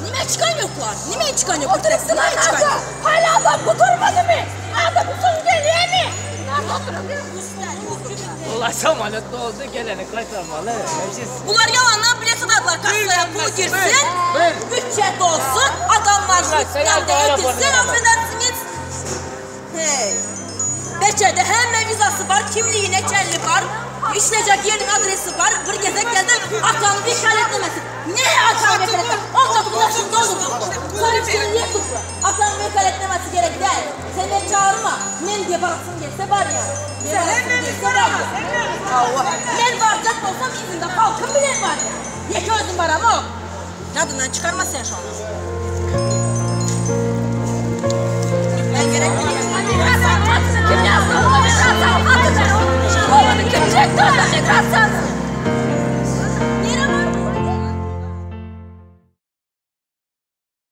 Niye çıkan yoklar? Niye çıkan yok? Oturasın niye çıkan yok? Hala adam bu durmadı mı? Adam bu son geliyor mi? Nerede oturuyor? Ulan samanlıkta oldu gelene kaçırmalı. Bunlar yalanlar bilet satarlar. Kasaya pul girsin, bütçe dolsun, adamlar sistemde yetirsin, affedersiniz. Hey. Beçede hem vizası var, kimliği neçerli var, işleyecek yerin adresi var, bir gezek geldi, atanı bir işaretlemesin. Ne atanı bir işaretlemesin? 19 yaşında olur bu. Sonra bir şey niye tuttu? Atanı bir işaretlemesi gerek değil. Sen beni çağırma. Men diye baraksın gelse var ya. Men baraksın gelse var ya. Men varacak olsam izinde halkım bile var ya. Ye gözün var ama o. Yadından çıkarma sen şu an. Ben gerek bilmiyorum. Kim yazdı? Kim çekti? Kim çekti?